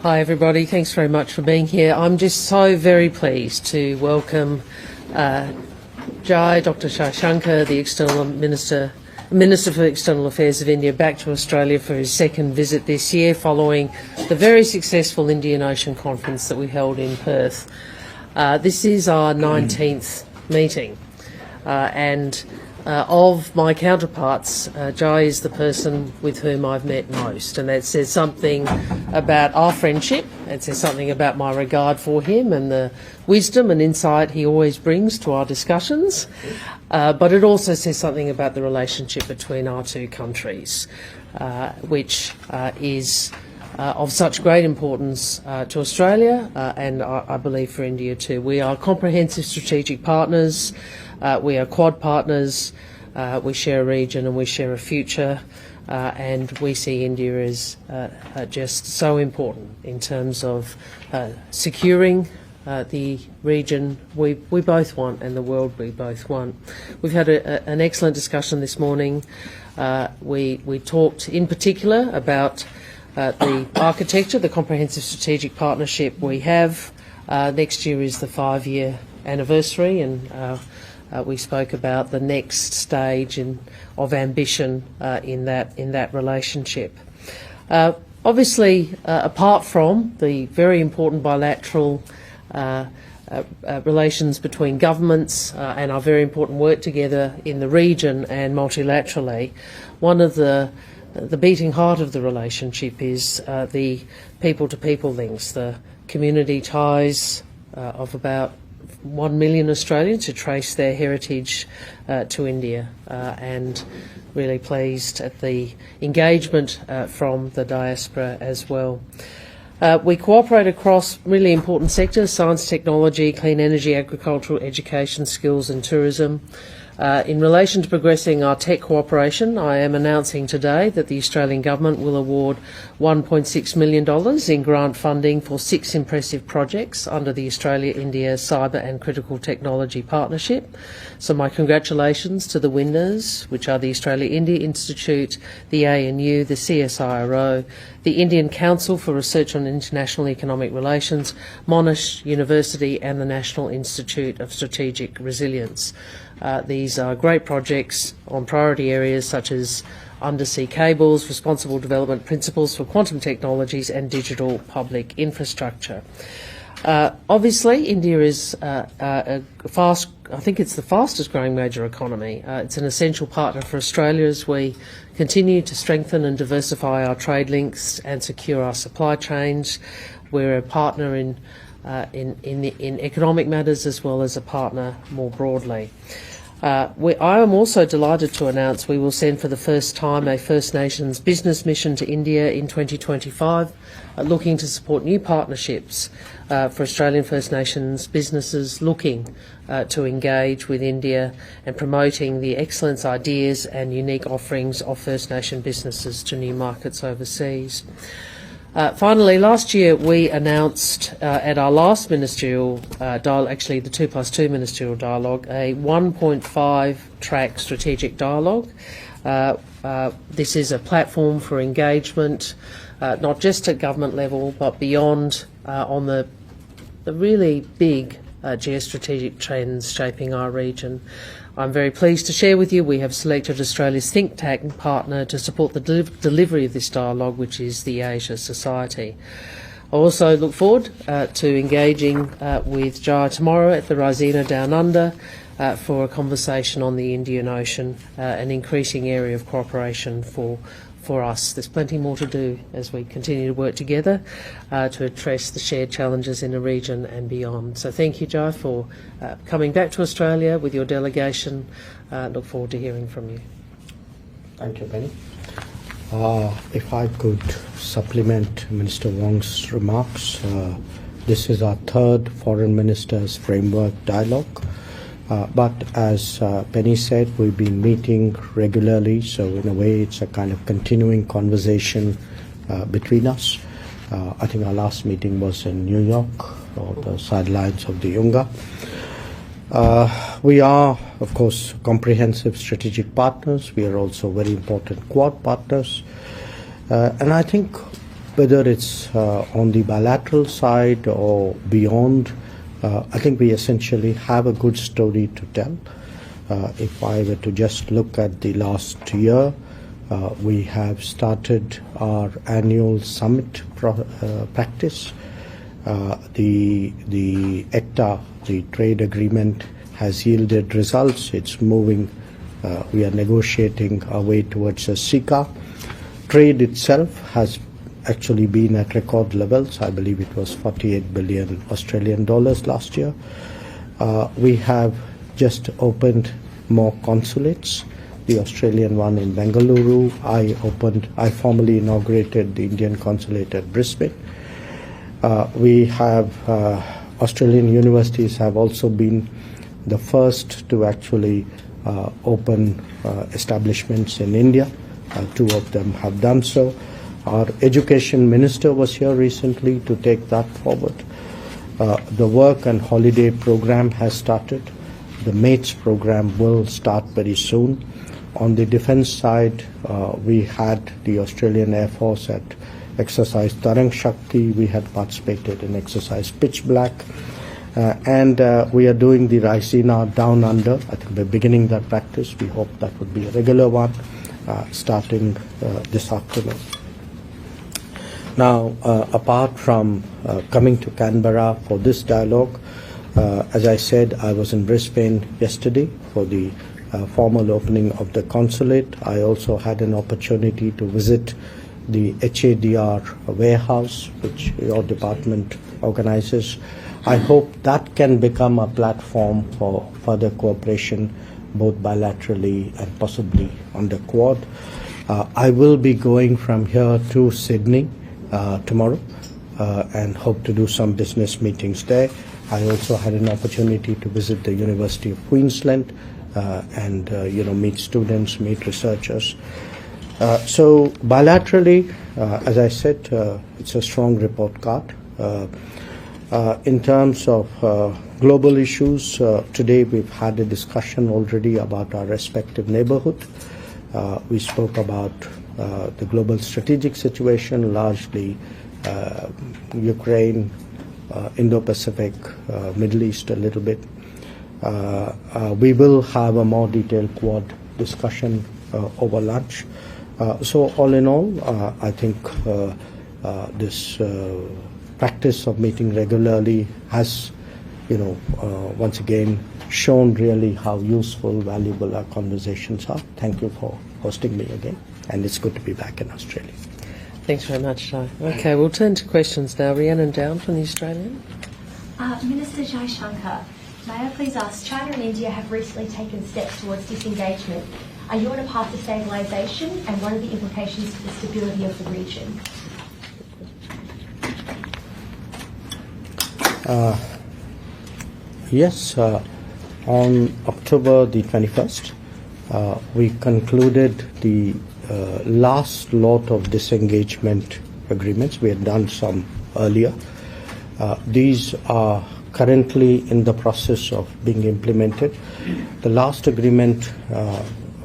Hi everybody, thanks very much for being here. I'm just so very pleased to welcome Dr. Shankar, the Minister for External Affairs of India, back to Australia for his second visit this year following the very successful Indian Ocean Conference that we held in Perth. This is our 19th meeting and of my counterparts, Jai is the person with whom I've met most, and that says something about our friendship. It says something about my regard for him and the wisdom and insight he always brings to our discussions. But it also says something about the relationship between our two countries, which is of such great importance to Australia and I believe for India too. We are comprehensive strategic partners. We are Quad partners, we share a region and we share a future, and we see India as just so important in terms of securing the region we both want and the world we both want. We've had an excellent discussion this morning. We talked in particular about the architecture, the comprehensive strategic partnership we have. Next year is the 5-year anniversary, and we spoke about the next stage of ambition in that relationship. Obviously, apart from the very important bilateral relations between governments and our very important work together in the region and multilaterally, one of the beating heart of the relationship is the people-to-people links, the community ties of about 1 million Australians who trace their heritage to India, and really pleased at the engagement from the diaspora as well. We cooperate across really important sectors: science, technology, clean energy, agricultural, education, skills and tourism. In relation to progressing our tech cooperation, I am announcing today that the Australian Government will award $1.6 million in grant funding for 6 impressive projects under the Australia-India Cyber and Critical Technology Partnership. So my congratulations to the winners, which are the Australia-India Institute, the ANU, the CSIRO, the Indian Council for Research on International Economic Relations, Monash University and the National Institute of Strategic Resilience. These are great projects on priority areas such as undersea cables, responsible development principles for quantum technologies and digital public infrastructure. Obviously, India is I think it's the fastest growing major economy. It's an essential partner for Australia as we continue to strengthen and diversify our trade links and secure our supply chains. We're a partner in economic matters as well as a partner more broadly. I am also delighted to announce we will send for the first time a First Nations business mission to India in 2025, looking to support new partnerships for Australian First Nations businesses looking to engage with India and promoting the excellence, ideas and unique offerings of First Nation businesses to new markets overseas. Finally, last year we announced at our last ministerial dialogue, actually the 2+2 ministerial dialogue, a 1.5-track strategic dialogue. This is a platform for engagement, not just at government level, but beyond on the really big geostrategic trends shaping our region. I'm very pleased to share with you we have selected Australia's think tank partner to support the delivery of this dialogue, which is the Asia Society. I also look forward to engaging with Jai tomorrow at the Raisina Down Under for a conversation on the Indian Ocean, an increasing area of cooperation for us. There's plenty more to do as we continue to work together to address the shared challenges in the region and beyond. So thank you, Jai, for coming back to Australia with your delegation. Look forward to hearing from you. Thank you, Penny. If I could supplement Minister Wong's remarks, this is our 3rd Foreign Ministers Framework Dialogue. But as Penny said, we've been meeting regularly, so in a way it's a kind of continuing conversation between us. I think our last meeting was in New York, or the sidelines of the Yunga. We are, of course, comprehensive strategic partners. We are also very important Quad partners. And I think whether it's on the bilateral side or beyond, I think we essentially have a good story to tell. If I were to just look at the last year, we have started our annual summit practice. The ECTA, the trade agreement, has yielded results. It's moving. We are negotiating our way towards a CICA. Trade itself has actually been at record levels. I believe it was 48 billion Australian dollars last year. We have just opened more consulates. The Australian one in Bengaluru. I formally inaugurated the Indian consulate at Brisbane. We have Australian universities have also been the first to actually open establishments in India. Two of them have done so. Our education minister was here recently to take that forward. The work and holiday program has started. The MATES program will start very soon. On the defense side, we had the Australian Air Force at exercise Tarang Shakti. We had participated in exercise Pitch Black. And we are doing the Raisina Down Under. I think we're beginning that practice. We hope that would be a regular one starting this afternoon. Now, apart from coming to Canberra for this dialogue, as I said, I was in Brisbane yesterday for the formal opening of the consulate. I also had an opportunity to visit the HADR warehouse, which your department organizes. I hope that can become a platform for further cooperation, both bilaterally and possibly on the Quad. I will be going from here to Sydney tomorrow and hope to do some business meetings there. I also had an opportunity to visit the University of Queensland and meet students, meet researchers. So bilaterally, as I said, it's a strong report card. In terms of global issues, today we've had a discussion already about our respective neighborhood. We spoke about the global strategic situation, largely Ukraine, Indo-Pacific, Middle East a little bit. We will have a more detailed Quad discussion over lunch. So all in all, I think this practice of meeting regularly has, once again shown really how useful, valuable our conversations are. Thank you for hosting me again, and it's good to be back in Australia. Thanks very much, Jai. Okay, we'll turn to questions now. Rhiannon Down from the Australian. Minister Jai Shankar, may I please ask, China and India have recently taken steps towards disengagement. Are you on a path to stabilisation, and what are the implications for the stability of the region? Yes, on October the 21st, we concluded the last lot of disengagement agreements. We had done some earlier. These are currently in the process of being implemented. The last agreement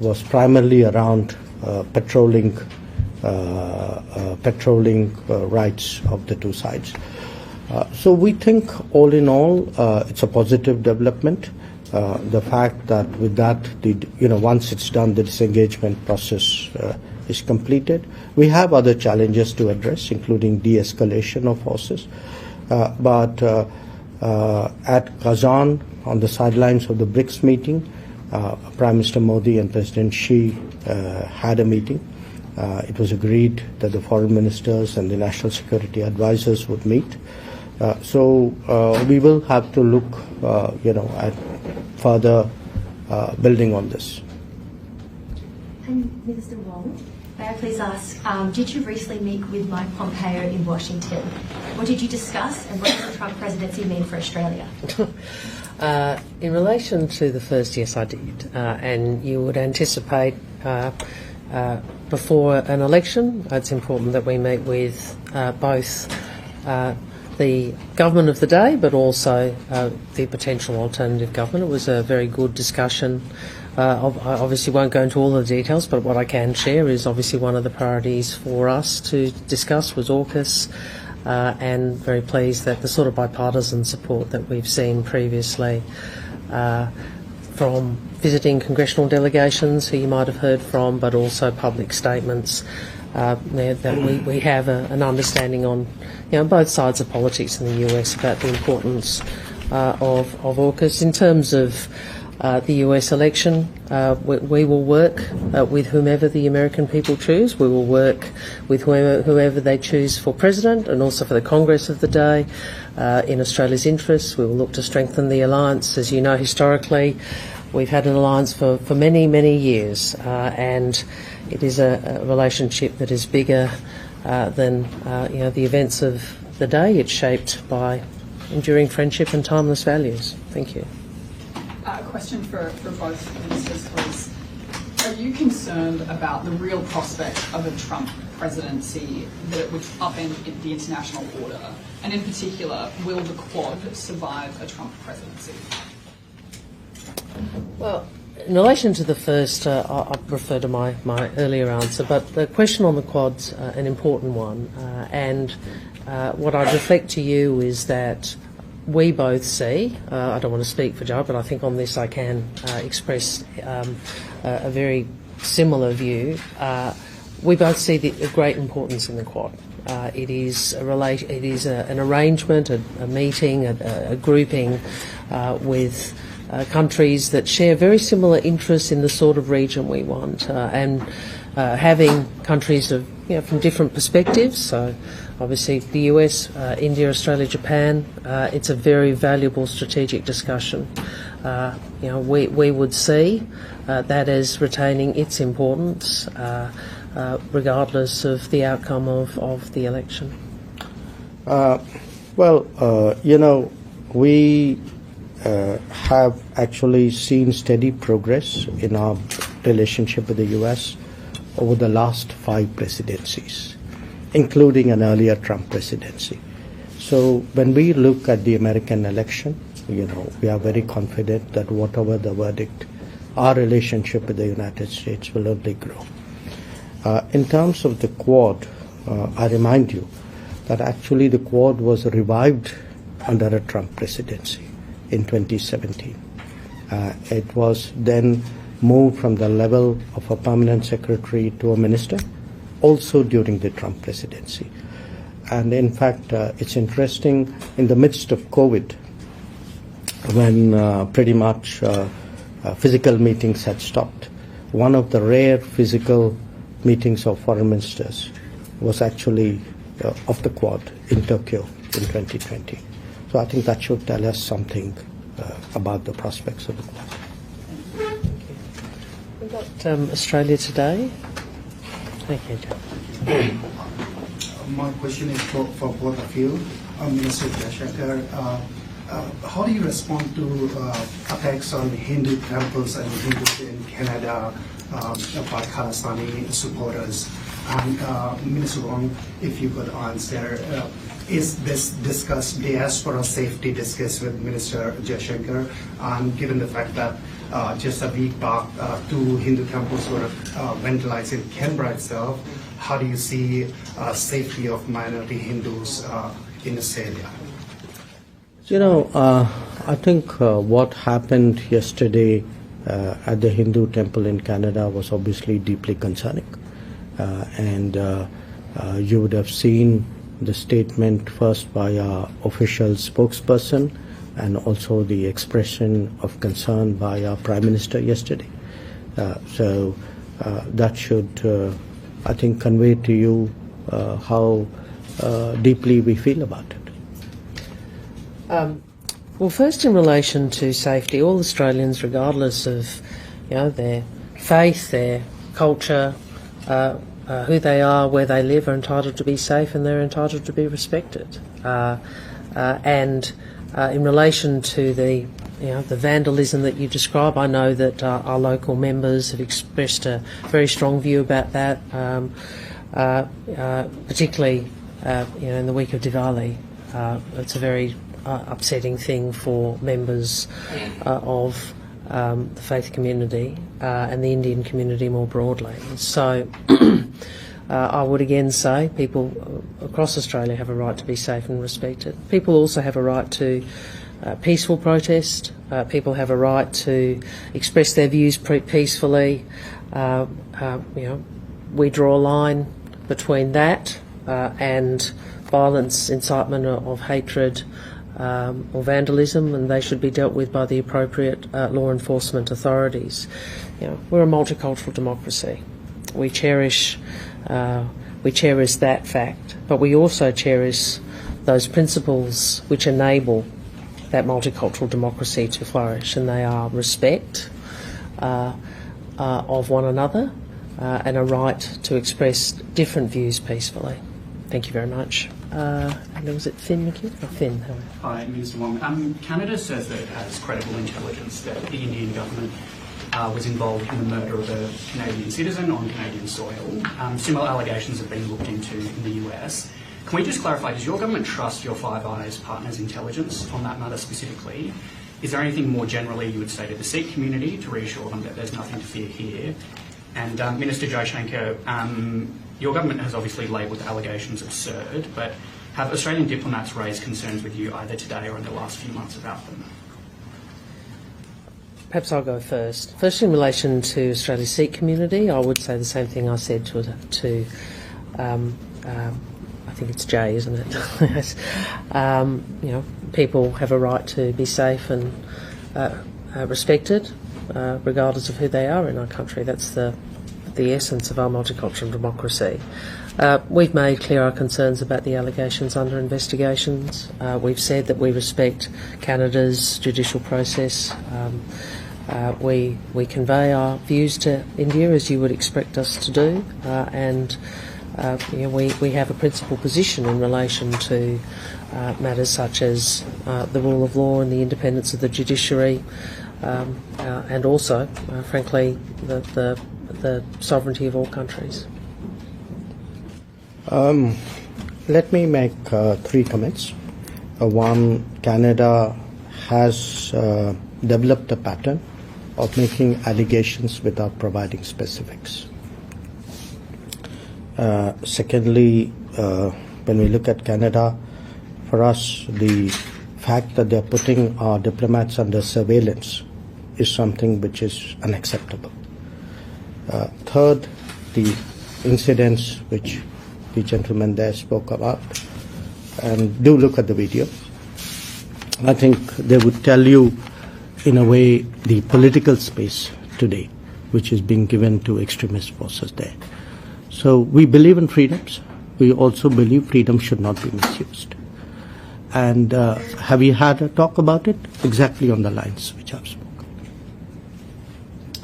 was primarily around patrolling rights of the two sides. So we think all in all it's a positive development. The fact that with that, once it's done, the disengagement process is completed. We have other challenges to address, including de-escalation of forces. But at Kazan, on the sidelines of the BRICS meeting, Prime Minister Modi and President Xi had a meeting. It was agreed that the foreign ministers and the national security advisors would meet. So we will have to look, at further building on this. And Minister Wong, may I please ask, did you recently meet with Mike Pompeo in Washington? What did you discuss, and what does the Trump presidency mean for Australia? In relation to the first, yes, I did. And you would anticipate before an election, it's important that we meet with both the government of the day, but also the potential alternative government. It was a very good discussion I obviously won't go into all the details, but what I can share is obviously one of the priorities for us to discuss was AUKUS, and very pleased that the sort of bipartisan support that we've seen previously from visiting congressional delegations who you might have heard from, but also public statements, that we have an understanding on both sides of politics in the US about the importance of AUKUS. In terms of the US election, we will work with whomever the American people choose. We will work with whoever they choose for president and also for the Congress of the day in Australia's interests. We will look to strengthen the alliance. As you know, historically, we've had an alliance for many, many years, and it is a relationship that is bigger than the events of the day. It's shaped by enduring friendship and timeless values. Thank you. A question for both ministers, please. Are you concerned about the real prospect of a Trump presidency, that it would upend the international order? And in particular, will the Quad survive a Trump presidency? Well, in relation to the first, I refer to my earlier answer, but the question on the Quad's an important one. And what I'd reflect to you is that we both see, I don't want to speak for Joe, but I think on this I can express a very similar view. We both see the great importance in the Quad. It is an arrangement, a meeting, a grouping with countries that share very similar interests in the sort of region we want, and having countries of from different perspectives. So obviously the US, India, Australia, Japan, it's a very valuable strategic discussion. We would see that as retaining its importance regardless of the outcome of the election. We have actually seen steady progress in our relationship with the US over the last 5 presidencies, including an earlier Trump presidency. So when we look at the American election, we are very confident that whatever the verdict, our relationship with the United States will only grow. In terms of the Quad, I remind you that actually the Quad was revived under a Trump presidency in 2017. It was then moved from the level of a permanent secretary to a minister, also during the Trump presidency. And in fact, it's interesting, in the midst of COVID, when pretty much physical meetings had stopped, one of the rare physical meetings of foreign ministers was actually of the Quad in Tokyo in 2020. So I think that should tell us something about the prospects of the Quad. We've got Australia Today. Thank you, Joe. My question is for both of you. Minister Jaishankar, how do you respond to attacks on Hindu temples and Hindus in Canada by Khalistani supporters? And Minister Wong, if you could answer, is this discussed, diaspora safety discussed with Minister Jaishankar? And given the fact that just a week back, 2 Hindu temples were vandalized in Canberra itself, how do you see safety of minority Hindus in Australia? I think what happened yesterday at the Hindu temple in Canada was obviously deeply concerning. And you would have seen the statement first by our official spokesperson and also the expression of concern by our Prime Minister yesterday. So that should, I think, convey to you how deeply we feel about it. Well, first in relation to safety, all Australians, regardless of their faith, their culture, who they are, where they live, are entitled to be safe and they're entitled to be respected. And in relation to the vandalism that you describe, I know that our local members have expressed a very strong view about that, particularly in the week of Diwali. It's a very upsetting thing for members of the faith community and the Indian community more broadly. So I would again say people across Australia have a right to be safe and respected. People also have a right to peaceful protest. People have a right to express their views peacefully. We draw a line between that and violence, incitement of hatred or vandalism, and they should be dealt with by the appropriate law enforcement authorities. We're a multicultural democracy. We cherish that fact, but we also cherish those principles which enable that multicultural democracy to flourish, and they are respect of one another and a right to express different views peacefully. Thank you very much. And was it Finn McHugh? Finn, how are you? Hi, Minister Wong. Canada says that it has credible intelligence that the Indian government was involved in the murder of a Canadian citizen on Canadian soil. Similar allegations have been looked into in the US. Can we just clarify, does your government trust your Five Eyes partners' intelligence on that matter specifically? Is there anything more generally you would say to the Sikh community to reassure them that there's nothing to fear here? And Minister Jaishankar, your government has obviously labelled the allegations absurd, but have Australian diplomats raised concerns with you either today or in the last few months about them? Perhaps I'll go first. First, in relation to Australia's Sikh community, I would say the same thing I said to I think it's Jay, isn't it? Yes. People have a right to be safe and respected, regardless of who they are in our country. That's the essence of our multicultural democracy. We've made clear our concerns about the allegations under investigations. We've said that we respect Canada's judicial process. We convey our views to India as you would expect us to do, and we have a principal position in relation to matters such as the rule of law and the independence of the judiciary, and also, frankly, the sovereignty of all countries. Let me make 3 comments. One, Canada has developed a pattern of making allegations without providing specifics. Secondly, when we look at Canada, for us, the fact that they're putting our diplomats under surveillance is something which is unacceptable. Third, the incidents which the gentleman there spoke about, and do look at the video. I think they would tell you, in a way, the political space today, which is being given to extremist forces there. So we believe in freedoms. We also believe freedom should not be misused. And have we had a talk about it? Exactly on the lines which I've spoken.